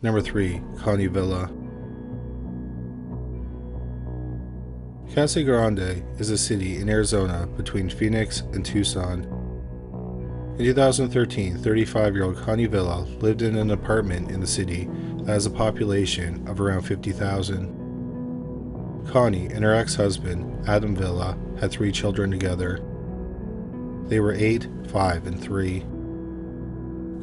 Number 3. Connie Villa. Casa Grande is a city in Arizona between Phoenix and Tucson. In 2013, 35-year-old Connie Villa lived in an apartment in the city that has a population of around 50,000. Connie and her ex-husband, Adam Villa, had 3 children together. They were 8, 5, and 3.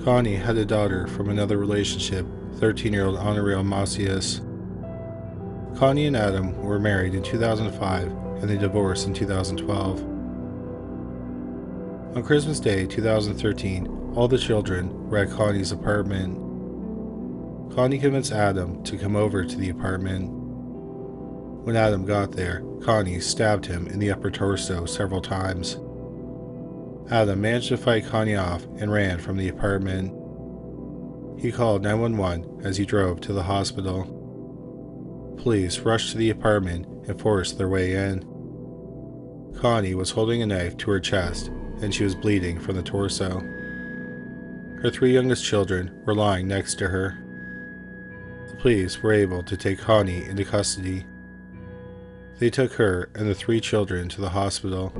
Connie had a daughter from another relationship, 13-year-old Honorio Macias. Connie and Adam were married in 2005 and they divorced in 2012. On Christmas Day 2013, all the children were at Connie's apartment. Connie convinced Adam to come over to the apartment. When Adam got there, Connie stabbed him in the upper torso several times. Adam managed to fight Connie off and ran from the apartment. He called 911 as he drove to the hospital. Police rushed to the apartment and forced their way in. Connie was holding a knife to her chest and she was bleeding from the torso. Her 3 youngest children were lying next to her. The police were able to take Connie into custody. They took her and the 3 children to the hospital.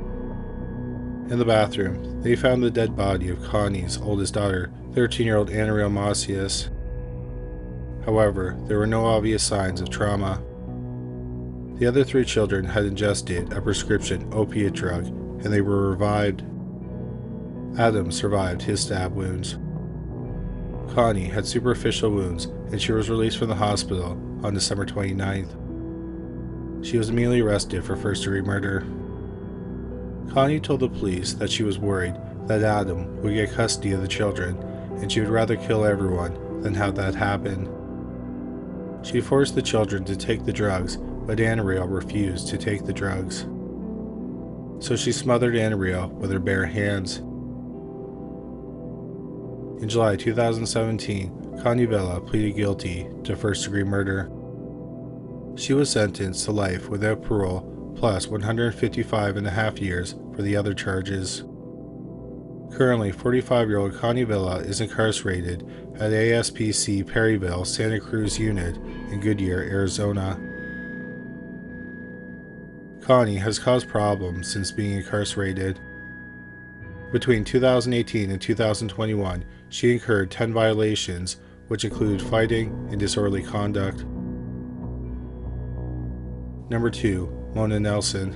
In the bathroom, they found the dead body of Connie's oldest daughter, 13-year-old Honorio Macias. However, there were no obvious signs of trauma. The other 3 children had ingested a prescription opiate drug and they were revived. Adam survived his stab wounds. Connie had superficial wounds and she was released from the hospital on December 29th. She was immediately arrested for first-degree murder. Connie told the police that she was worried that Adam would get custody of the children and she would rather kill everyone than have that happen. She forced the children to take the drugs, but Honorio refused to take the drugs. So she smothered Honorio with her bare hands. In July 2017, Connie Villa pleaded guilty to first-degree murder. She was sentenced to life without parole, plus 155.5 years for the other charges. Currently, 45-year-old Connie Villa is incarcerated at ASPC Perryville Santa Cruz Unit in Goodyear, Arizona. Connie has caused problems since being incarcerated. Between 2018 and 2021, she incurred 10 violations, which include fighting and disorderly conduct. Number 2. Mona Nelson.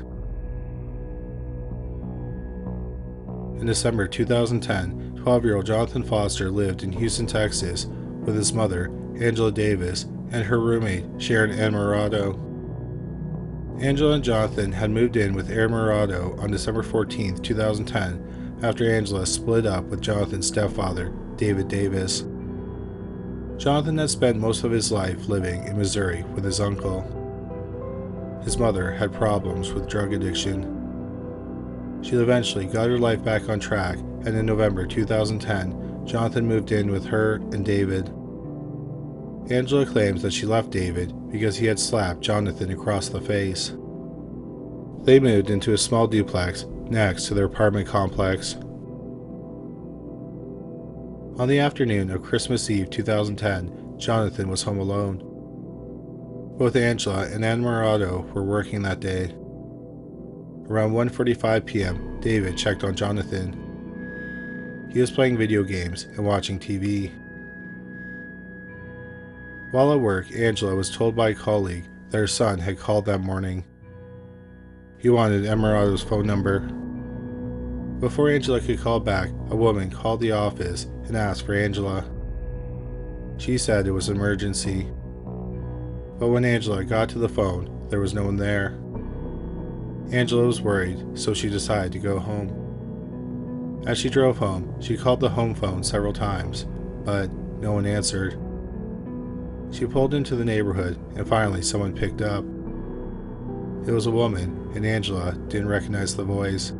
In December 2010, 12-year-old Jonathan Foster lived in Houston, Texas, with his mother, Angela Davis, and her roommate, Sharon Ann Murado. Angela and Jonathan had moved in with Aaron Murado on December 14, 2010, after Angela split up with Jonathan's stepfather, David Davis. Jonathan had spent most of his life living in Missouri with his uncle. His mother had problems with drug addiction. She eventually got her life back on track, and in November 2010, Jonathan moved in with her and David. Angela claims that she left David because he had slapped Jonathan across the face. They moved into a small duplex next to their apartment complex. On the afternoon of Christmas Eve 2010, Jonathan was home alone. Both Angela and Ann Murado were working that day. Around 1:45 p.m., David checked on Jonathan. He was playing video games and watching TV. While at work, Angela was told by a colleague that her son had called that morning. He wanted Ann Murado's phone number. Before Angela could call back, a woman called the office and asked for Angela. She said it was an emergency. But when Angela got to the phone, there was no one there. Angela was worried, so she decided to go home. As she drove home, she called the home phone several times, but no one answered. She pulled into the neighborhood, and finally someone picked up. It was a woman, and Angela didn't recognize the voice.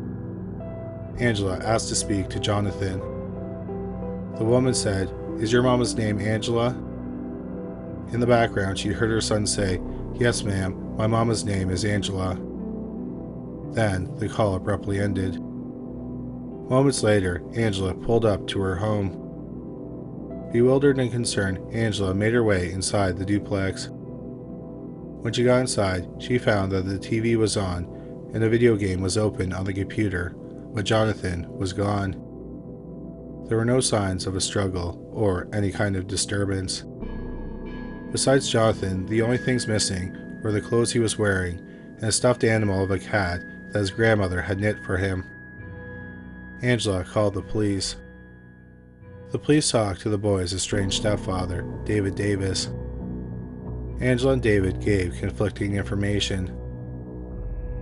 Angela asked to speak to Jonathan. The woman said, "Is your mama's name Angela?" In the background, she heard her son say, "Yes, ma'am, my mama's name is Angela." Then the call abruptly ended. Moments later, Angela pulled up to her home. Bewildered and concerned, Angela made her way inside the duplex. When she got inside, she found that the TV was on and a video game was open on the computer, but Jonathan was gone. There were no signs of a struggle or any kind of disturbance. Besides Jonathan, the only things missing were the clothes he was wearing and a stuffed animal of a cat that his grandmother had knit for him. Angela called the police. The police talked to the boy's estranged stepfather, David Davis. Angela and David gave conflicting information.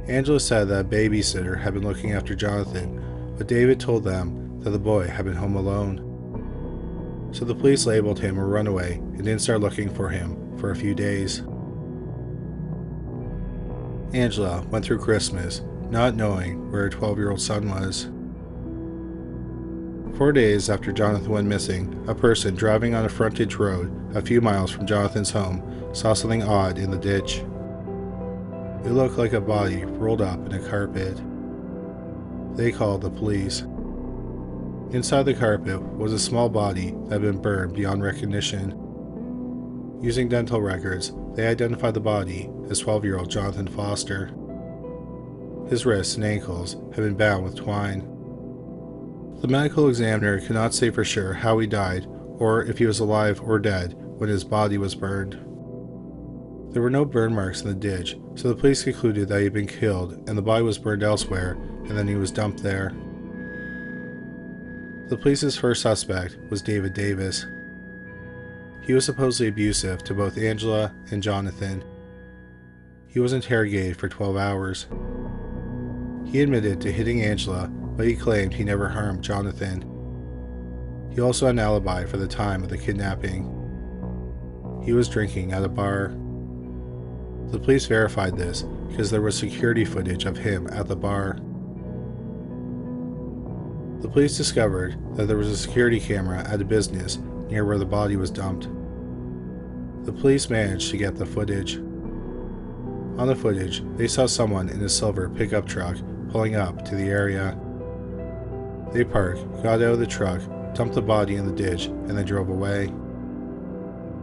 Angela said that a babysitter had been looking after Jonathan, but David told them that the boy had been home alone. So the police labeled him a runaway and didn't start looking for him for a few days. Angela went through Christmas not knowing where her 12-year-old son was. 4 days after Jonathan went missing, a person driving on a frontage road a few miles from Jonathan's home saw something odd in the ditch. It looked like a body rolled up in a carpet. They called the police. Inside the carpet was a small body that had been burned beyond recognition. Using dental records, they identified the body as 12-year-old Jonathan Foster. His wrists and ankles had been bound with twine. The medical examiner could not say for sure how he died or if he was alive or dead when his body was burned. There were no burn marks in the ditch, so the police concluded that he had been killed and the body was burned elsewhere and then he was dumped there. The police's first suspect was David Davis. He was supposedly abusive to both Angela and Jonathan. He was interrogated for 12 hours. He admitted to hitting Angela, but he claimed he never harmed Jonathan. He also had an alibi for the time of the kidnapping. He was drinking at a bar. The police verified this because there was security footage of him at the bar. The police discovered that there was a security camera at a business near where the body was dumped. The police managed to get the footage. On the footage, they saw someone in a silver pickup truck pulling up to the area. They parked, got out of the truck, dumped the body in the ditch, and then drove away.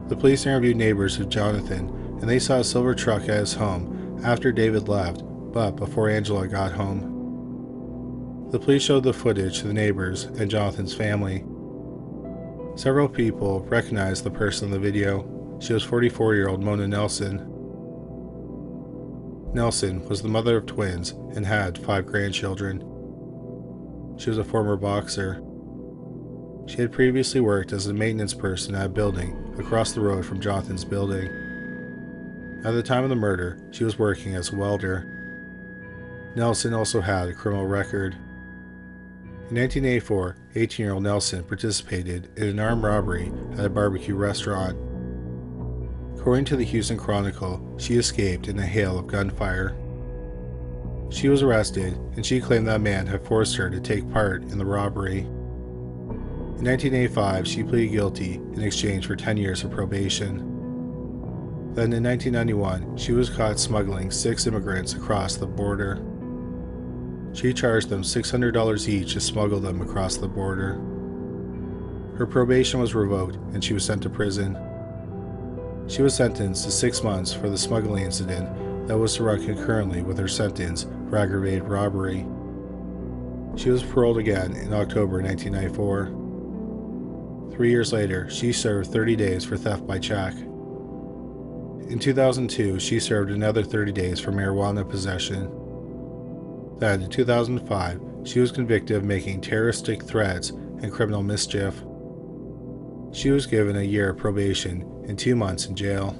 The police interviewed neighbors of Jonathan, and they saw a silver truck at his home after David left, but before Angela got home. The police showed the footage to the neighbors and Jonathan's family. Several people recognized the person in the video. She was 44-year-old Mona Nelson. Nelson was the mother of twins and had 5 grandchildren. She was a former boxer. She had previously worked as a maintenance person at a building across the road from Jonathan's building. At the time of the murder, she was working as a welder. Nelson also had a criminal record. In 1984, 18-year-old Nelson participated in an armed robbery at a barbecue restaurant. According to the Houston Chronicle, she escaped in a hail of gunfire. She was arrested, and she claimed that a man had forced her to take part in the robbery. In 1985, she pleaded guilty in exchange for 10 years of probation. Then in 1991, she was caught smuggling 6 immigrants across the border. She charged them $600 each to smuggle them across the border. Her probation was revoked and she was sent to prison. She was sentenced to 6 months for the smuggling incident that was to run concurrently with her sentence for aggravated robbery. She was paroled again in October 1994. 3 years later, she served 30 days for theft by check. In 2002, she served another 30 days for marijuana possession. Then, in 2005, she was convicted of making terroristic threats and criminal mischief. She was given a year of probation and 2 months in jail.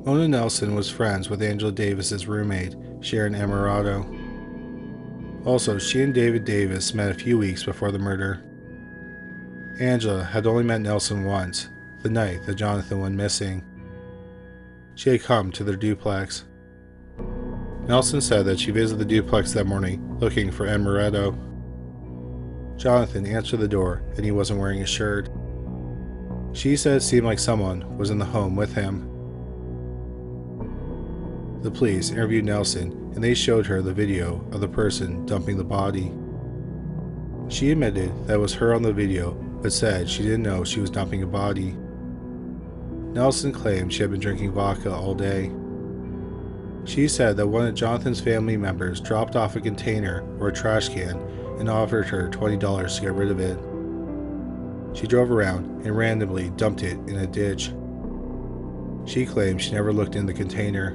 Mona Nelson was friends with Angela Davis's roommate, Sharon Amarato. Also, she and David Davis met a few weeks before the murder. Angela had only met Nelson once, the night that Jonathan went missing. She had come to their duplex. Nelson said that she visited the duplex that morning looking for Amaretto. Jonathan answered the door and he wasn't wearing a shirt. She said it seemed like someone was in the home with him. The police interviewed Nelson and they showed her the video of the person dumping the body. She admitted that it was her on the video, but said she didn't know she was dumping a body. Nelson claimed she had been drinking vodka all day. She said that one of Jonathan's family members dropped off a container or a trash can and offered her $20 to get rid of it. She drove around and randomly dumped it in a ditch. She claimed she never looked in the container.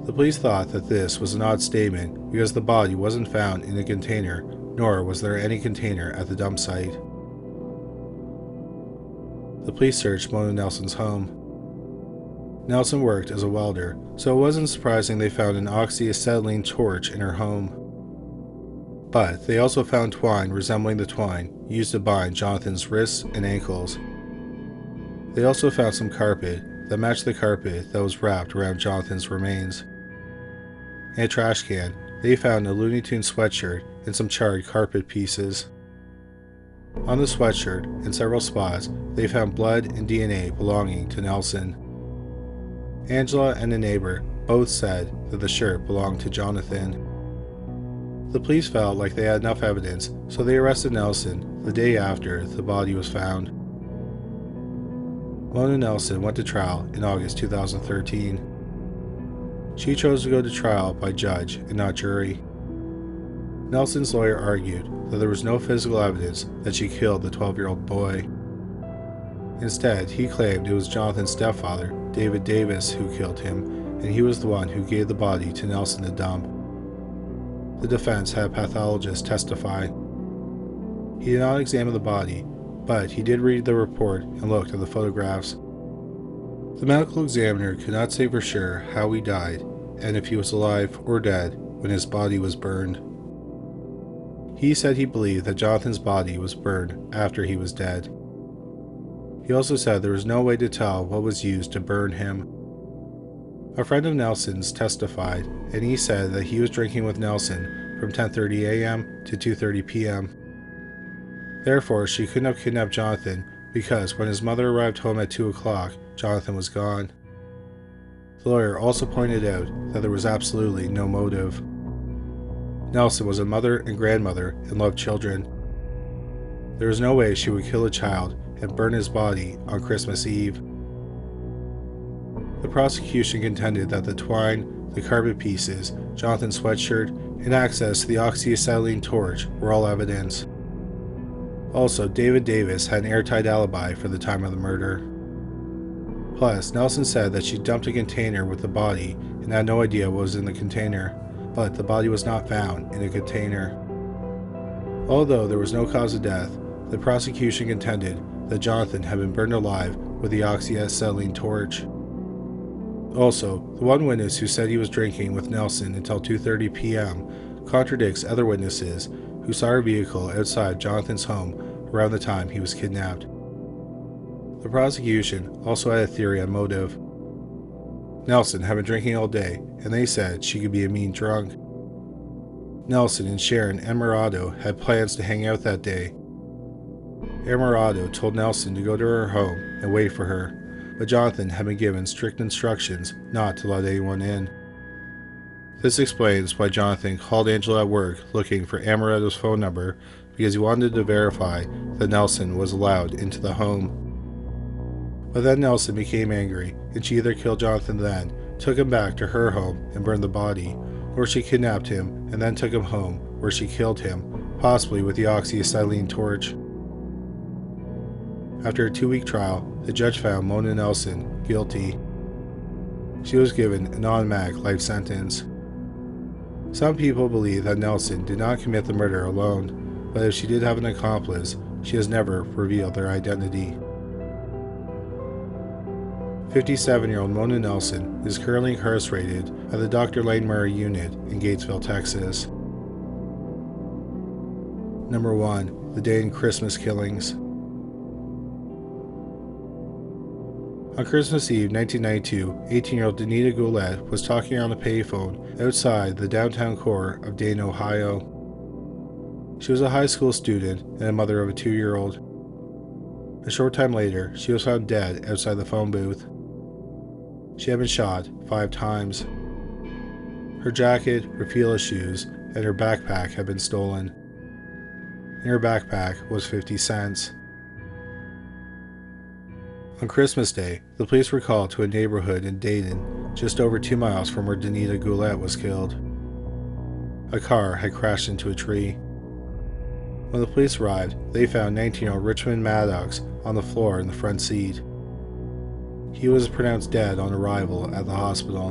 The police thought that this was an odd statement because the body wasn't found in a container, nor was there any container at the dump site. The police searched Mona Nelson's home. Nelson worked as a welder, so it wasn't surprising they found an oxyacetylene torch in her home. But they also found twine resembling the twine used to bind Jonathan's wrists and ankles. They also found some carpet that matched the carpet that was wrapped around Jonathan's remains. In a trash can, they found a Looney Tunes sweatshirt and some charred carpet pieces. On the sweatshirt, in several spots, they found blood and DNA belonging to Nelson. Angela and a neighbor both said that the shirt belonged to Jonathan. The police felt like they had enough evidence, so they arrested Nelson the day after the body was found. Mona Nelson went to trial in August 2013. She chose to go to trial by judge and not jury. Nelson's lawyer argued that there was no physical evidence that she killed the 12-year-old boy. Instead, he claimed it was Jonathan's stepfather, David Davis, who killed him, and he was the one who gave the body to Nelson to dump. The defense had a pathologist testify. He did not examine the body, but he did read the report and looked at the photographs. The medical examiner could not say for sure how he died and if he was alive or dead when his body was burned. He said he believed that Jonathan's body was burned after he was dead. He also said there was no way to tell what was used to burn him. A friend of Nelson's testified, and he said that he was drinking with Nelson from 10:30 a.m. to 2:30 p.m. Therefore, she couldn't have kidnapped Jonathan because when his mother arrived home at 2 o'clock, Jonathan was gone. The lawyer also pointed out that there was absolutely no motive. Nelson was a mother and grandmother and loved children. There was no way she would kill a child and burn his body on Christmas Eve. The prosecution contended that the twine, the carpet pieces, Jonathan's sweatshirt, and access to the oxyacetylene torch were all evidence. Also, David Davis had an airtight alibi for the time of the murder. Plus, Nelson said that she dumped a container with the body and had no idea what was in the container, but the body was not found in a container. Although there was no cause of death, the prosecution contended that Jonathan had been burned alive with the oxyacetylene torch. Also, the one witness who said he was drinking with Nelson until 2:30 p.m. contradicts other witnesses who saw her vehicle outside Jonathan's home around the time he was kidnapped. The prosecution also had a theory on motive. Nelson had been drinking all day, and they said she could be a mean drunk. Nelson and Sharon Emirado had plans to hang out that day. Emirado told Nelson to go to her home and wait for her, but Jonathan had been given strict instructions not to let anyone in. This explains why Jonathan called Angela at work looking for Emirado's phone number, because he wanted to verify that Nelson was allowed into the home. But then Nelson became angry, and she either killed Jonathan then, took him back to her home and burned the body, or she kidnapped him and then took him home, where she killed him, possibly with the oxyacetylene torch. After a 2-week trial, the judge found Mona Nelson guilty. She was given an automatic life sentence. Some people believe that Nelson did not commit the murder alone, but if she did have an accomplice, she has never revealed their identity. 57-year-old Mona Nelson is currently incarcerated at the Dr. Lane Murray Unit in Gatesville, Texas. Number 1. The Dayton Christmas Killings. On Christmas Eve 1992, 18-year-old Danita Goulet was talking on the payphone outside the downtown core of Dayton, Ohio. She was a high school student and a mother of a 2-year-old. A short time later, she was found dead outside the phone booth. She had been shot 5 times. Her jacket, her Fila shoes, and her backpack had been stolen. In her backpack was 50 cents. On Christmas Day, the police were called to a neighborhood in Dayton, just over 2 miles from where Danita Goulet was killed. A car had crashed into a tree. When the police arrived, they found 19-year-old Richmond Maddox on the floor in the front seat. He was pronounced dead on arrival at the hospital.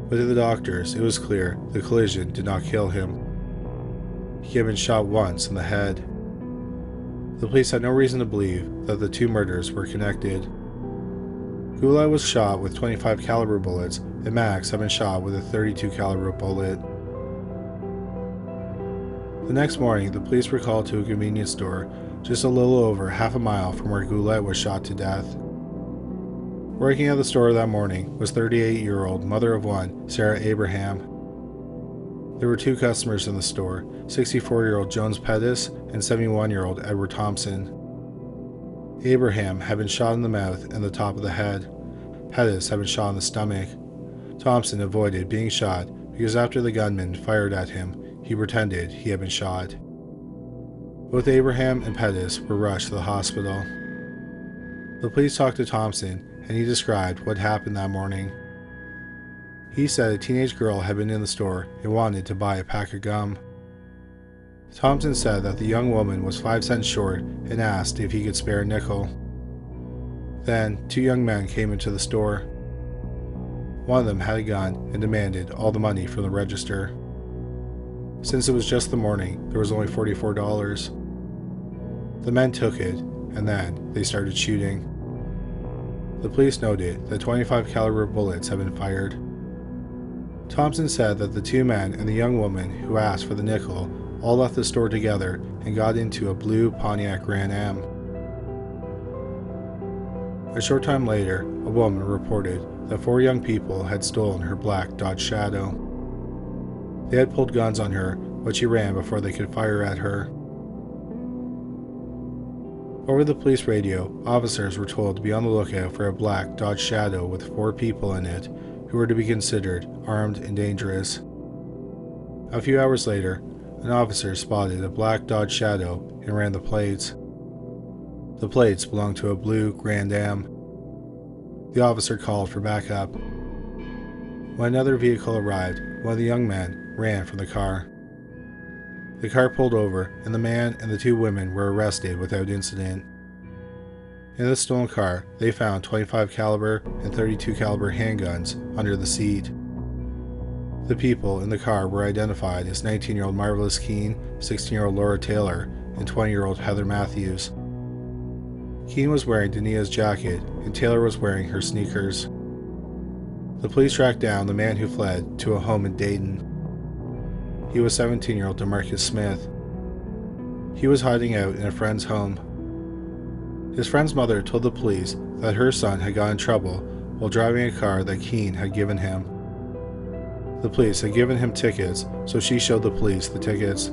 But to the doctors, it was clear the collision did not kill him. He had been shot once in the head. The police had no reason to believe that the two murders were connected. Goulet was shot with 25 caliber bullets, and Max had been shot with a 32 caliber bullet. The next morning, the police were called to a convenience store just a little over half a mile from where Goulet was shot to death. Working at the store that morning was 38-year-old mother of one, Sarah Abraham. There were two customers in the store, 64-year-old Jones Pettis and 71-year-old Edward Thompson. Abraham had been shot in the mouth and the top of the head. Pettis had been shot in the stomach. Thompson avoided being shot because after the gunman fired at him, he pretended he had been shot. Both Abraham and Pettis were rushed to the hospital. The police talked to Thompson, and he described what happened that morning. He said a teenage girl had been in the store and wanted to buy a pack of gum. Thompson said that the young woman was 5 cents short and asked if he could spare a nickel. Then, two young men came into the store. One of them had a gun and demanded all the money from the register. Since it was just the morning, there was only $44. The men took it, and then they started shooting. The police noted that 25 caliber bullets had been fired. Thompson said that the two men and the young woman who asked for the nickel all left the store together and got into a blue Pontiac Grand Am. A short time later, a woman reported that 4 young people had stolen her black Dodge Shadow. They had pulled guns on her, but she ran before they could fire at her. Over the police radio, officers were told to be on the lookout for a black Dodge Shadow with 4 people in it who were to be considered armed and dangerous. A few hours later, an officer spotted a black Dodge Shadow and ran the plates. The plates belonged to a blue Grand Am. The officer called for backup. When another vehicle arrived, one of the young men ran from the car. The car pulled over, and the man and the 2 women were arrested without incident. In the stolen car, they found 25 caliber and 32 caliber handguns under the seat. The people in the car were identified as 19-year-old Marvelous Keene, 16-year-old Laura Taylor, and 20-year-old Heather Matthews. Keene was wearing Dania's jacket, and Taylor was wearing her sneakers. The police tracked down the man who fled to a home in Dayton. He was 17-year-old DeMarcus Smith. He was hiding out in a friend's home. His friend's mother told the police that her son had got in trouble while driving a car that Keene had given him. The police had given him tickets, so she showed the police the tickets.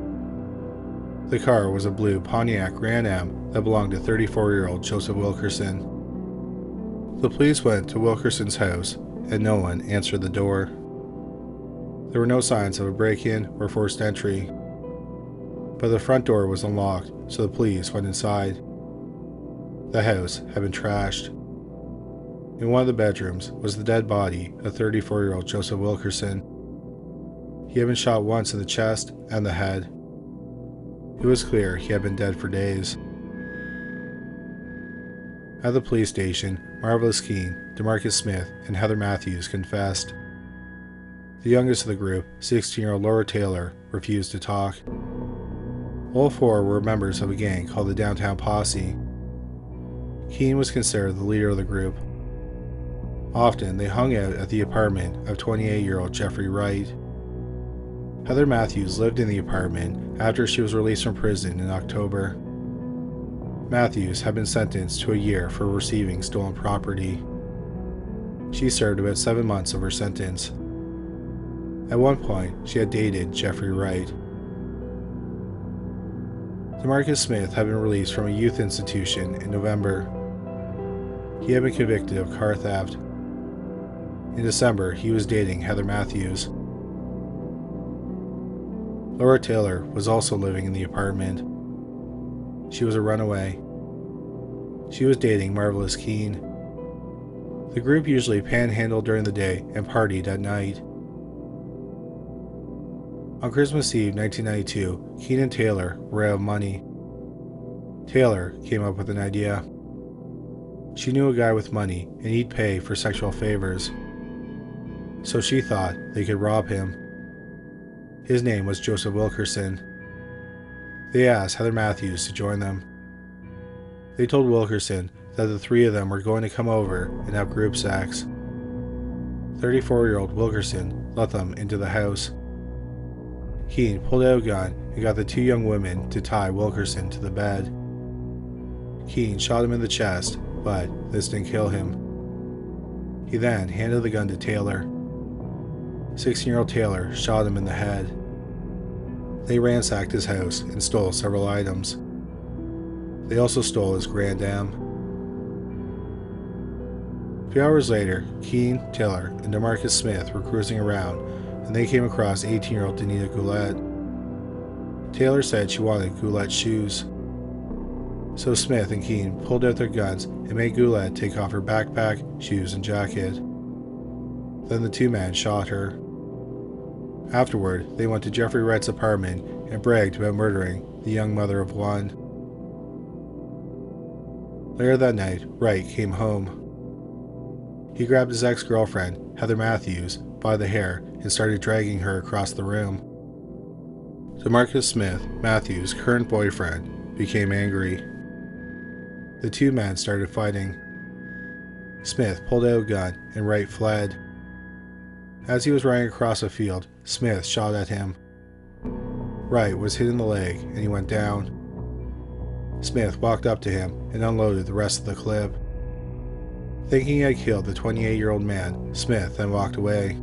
The car was a blue Pontiac Grand Am that belonged to 34-year-old Joseph Wilkerson. The police went to Wilkerson's house, and no one answered the door. There were no signs of a break-in or forced entry, but the front door was unlocked, so the police went inside. The house had been trashed. In one of the bedrooms was the dead body of 34-year-old Joseph Wilkerson. He had been shot once in the chest and the head. It was clear he had been dead for days. At the police station, Marvelous Keene, DeMarcus Smith, and Heather Matthews confessed. The youngest of the group, 16-year-old Laura Taylor, refused to talk. All 4 were members of a gang called the Downtown Posse. Keene was considered the leader of the group. Often, they hung out at the apartment of 28-year-old Jeffrey Wright. Heather Matthews lived in the apartment after she was released from prison in October. Matthews had been sentenced to a year for receiving stolen property. She served about 7 months of her sentence. At one point, she had dated Jeffrey Wright. DeMarcus Smith had been released from a youth institution in November. He had been convicted of car theft. In December, he was dating Heather Matthews. Laura Taylor was also living in the apartment. She was a runaway. She was dating Marvelous Keene. The group usually panhandled during the day and partied at night. On Christmas Eve 1992, Keene and Taylor were out of money. Taylor came up with an idea. She knew a guy with money and he'd pay for sexual favors, so she thought they could rob him. His name was Joseph Wilkerson. They asked Heather Matthews to join them. They told Wilkerson that the three of them were going to come over and have group sex. 34-year-old Wilkerson let them into the house. Keene pulled out a gun and got the two young women to tie Wilkerson to the bed. Keene shot him in the chest, but this didn't kill him. He then handed the gun to Taylor. 16-year-old Taylor shot him in the head. They ransacked his house and stole several items. They also stole his Grand Am. A few hours later, Keene, Taylor, and DeMarcus Smith were cruising around, and they came across 18-year-old Danita Goulet. Taylor said she wanted Goulet's shoes. So Smith and Keene pulled out their guns and made Goulet take off her backpack, shoes, and jacket. Then the two men shot her. Afterward, they went to Jeffrey Wright's apartment and bragged about murdering the young mother of one. Later that night, Wright came home. He grabbed his ex-girlfriend, Heather Matthews, by the hair and started dragging her across the room. DeMarcus Smith, Matthews' current boyfriend, became angry. The two men started fighting. Smith pulled out a gun and Wright fled. As he was running across a field, Smith shot at him. Wright was hit in the leg and he went down. Smith walked up to him and unloaded the rest of the clip. Thinking he had killed the 28-year-old man, Smith then walked away.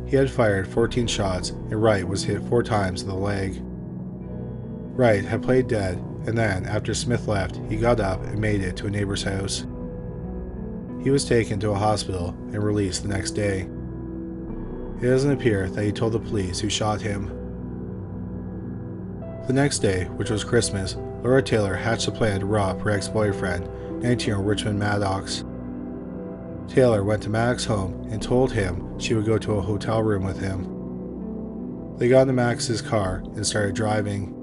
He had fired 14 shots and Wright was hit 4 times in the leg. Wright had played dead, and then, after Smith left, he got up and made it to a neighbor's house. He was taken to a hospital and released the next day. It doesn't appear that he told the police who shot him. The next day, which was Christmas, Laura Taylor hatched a plan to rob her ex-boyfriend, 19-year-old Richmond Maddox. Taylor went to Maddox's home and told him she would go to a hotel room with him. They got into Maddox's car and started driving.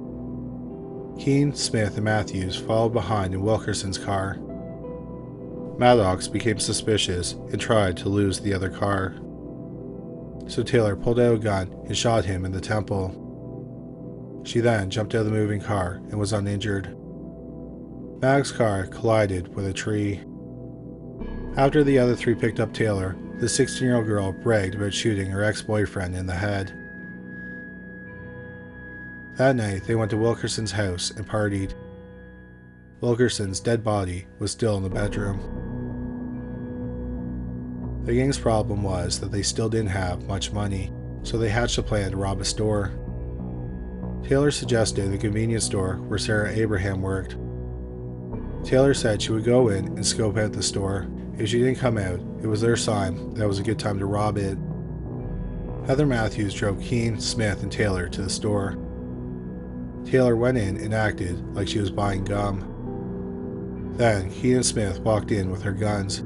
Keene, Smith, and Matthews followed behind in Wilkerson's car. Maddox became suspicious and tried to lose the other car. So Taylor pulled out a gun and shot him in the temple. She then jumped out of the moving car and was uninjured. Maddox's car collided with a tree. After the other three picked up Taylor, the 16-year-old girl bragged about shooting her ex-boyfriend in the head. That night, they went to Wilkerson's house and partied. Wilkerson's dead body was still in the bedroom. The gang's problem was that they still didn't have much money, so they hatched a plan to rob a store. Taylor suggested the convenience store where Sarah Abraham worked. Taylor said she would go in and scope out the store. If she didn't come out, it was their sign that it was a good time to rob it. Heather Matthews drove Keene, Smith, and Taylor to the store. Taylor went in and acted like she was buying gum. Then Keene and Smith walked in with her guns.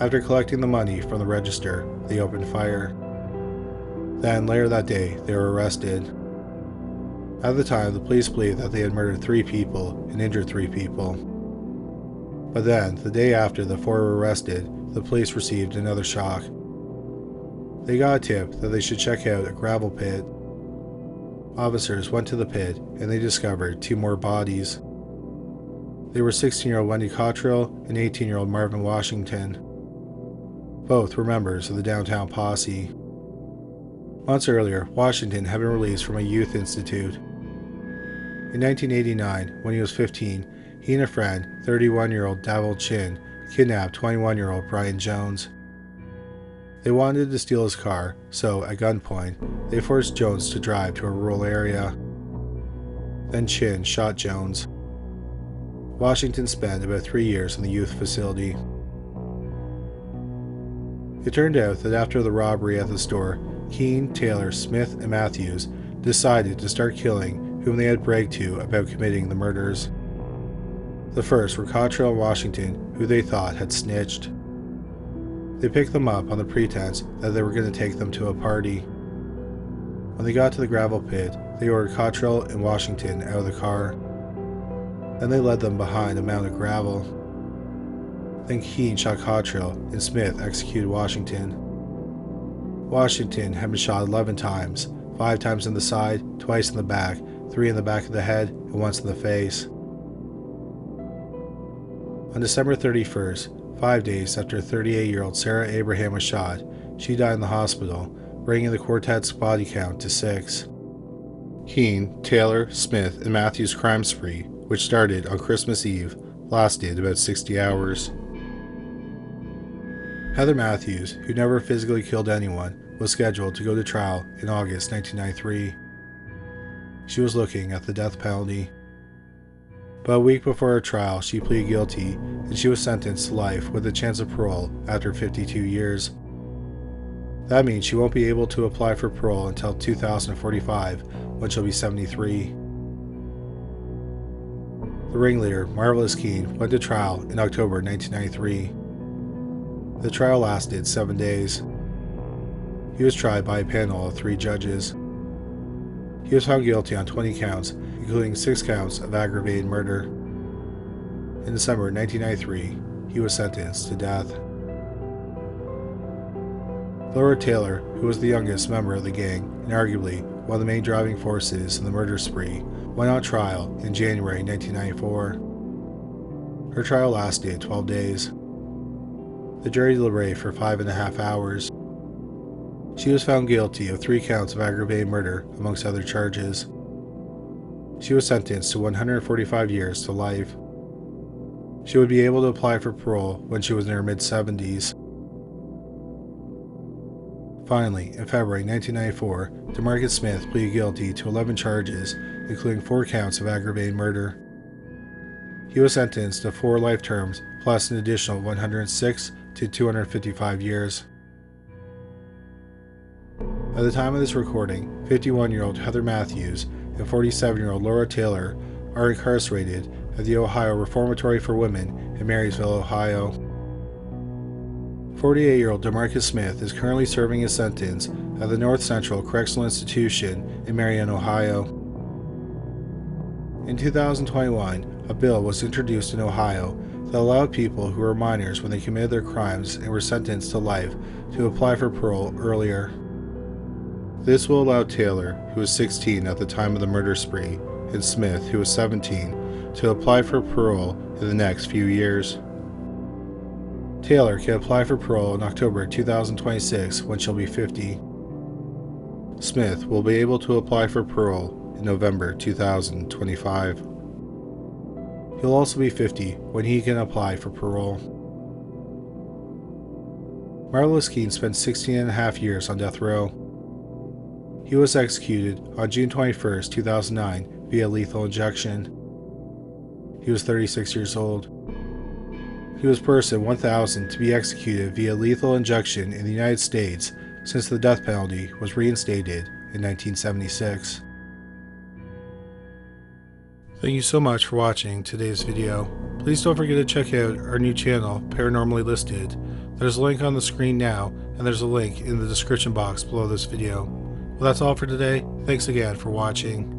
After collecting the money from the register, they opened fire. Then later that day, they were arrested. At the time, the police believed that they had murdered 3 people and injured 3 people. But then, the day after the 4 were arrested, the police received another shock. They got a tip that they should check out a gravel pit. Officers went to the pit and they discovered 2 more bodies. They were 16-year-old Wendy Cottrell and 18-year-old Marvin Washington. Both were members of the downtown posse. Months earlier, Washington had been released from a youth institute. In 1989, when he was 15, he and a friend, 31-year-old Davil Chin, kidnapped 21-year-old Brian Jones. They wanted to steal his car, so, at gunpoint, they forced Jones to drive to a rural area. Then Chin shot Jones. Washington spent about 3 years in the youth facility. It turned out that after the robbery at the store, Keene, Taylor, Smith, and Matthews decided to start killing whom they had bragged to about committing the murders. The first were Cottrell and Washington, who they thought had snitched. They picked them up on the pretense that they were going to take them to a party. When they got to the gravel pit, they ordered Cottrell and Washington out of the car. Then they led them behind a mound of gravel. Then Keene shot Cottrell and Smith executed Washington. Washington had been shot 11 times, 5 times in the side, twice in the back, 3 in the back of the head, and once in the face. On December 31st, 5 days after 38-year-old Sarah Abraham was shot, she died in the hospital, bringing the quartet's body count to 6. Keene, Taylor, Smith, and Matthews' crime spree, which started on Christmas Eve, lasted about 60 hours. Heather Matthews, who never physically killed anyone, was scheduled to go to trial in August 1993. She was looking at the death penalty. But a week before her trial, she pleaded guilty, and she was sentenced to life with a chance of parole after 52 years. That means she won't be able to apply for parole until 2045, when she'll be 73. The ringleader, Marvelous Keene, went to trial in October 1993. The trial lasted 7 days. He was tried by a panel of 3 judges. He was found guilty on 20 counts, including 6 counts of aggravated murder. In December 1993, he was sentenced to death. Laura Taylor, who was the youngest member of the gang and arguably one of the main driving forces in the murder spree, went on trial in January 1994. Her trial lasted 12 days. The jury deliberated for 5.5 hours. She was found guilty of 3 counts of aggravated murder, amongst other charges. She was sentenced to 145 years to life. She would be able to apply for parole when she was in her mid-70s. Finally, in February 1994, DeMarcus Smith pleaded guilty to 11 charges, including 4 counts of aggravated murder. He was sentenced to 4 life terms, plus an additional 106 to 255 years. By the time of this recording, 51-year-old Heather Matthews and 47-year-old Laura Taylor are incarcerated at the Ohio Reformatory for Women in Marysville, Ohio. 48-year-old DeMarcus Smith is currently serving his sentence at the North Central Correctional Institution in Marion, Ohio. In 2021, a bill was introduced in Ohio that allowed people who were minors when they committed their crimes and were sentenced to life to apply for parole earlier. This will allow Taylor, who was 16 at the time of the murder spree, and Smith, who was 17, to apply for parole in the next few years. Taylor can apply for parole in October 2026 when she'll be 50. Smith will be able to apply for parole in November 2025. He'll also be 50 when he can apply for parole. Marvelous Keene spent 16.5 years on death row. He was executed on June 21, 2009 via lethal injection. He was 36 years old. He was person 1,000 to be executed via lethal injection in the United States since the death penalty was reinstated in 1976. Thank you so much for watching today's video. Please don't forget to check out our new channel, Paranormally Listed. There's a link on the screen now, and there's a link in the description box below this video. Well, that's all for today. Thanks again for watching.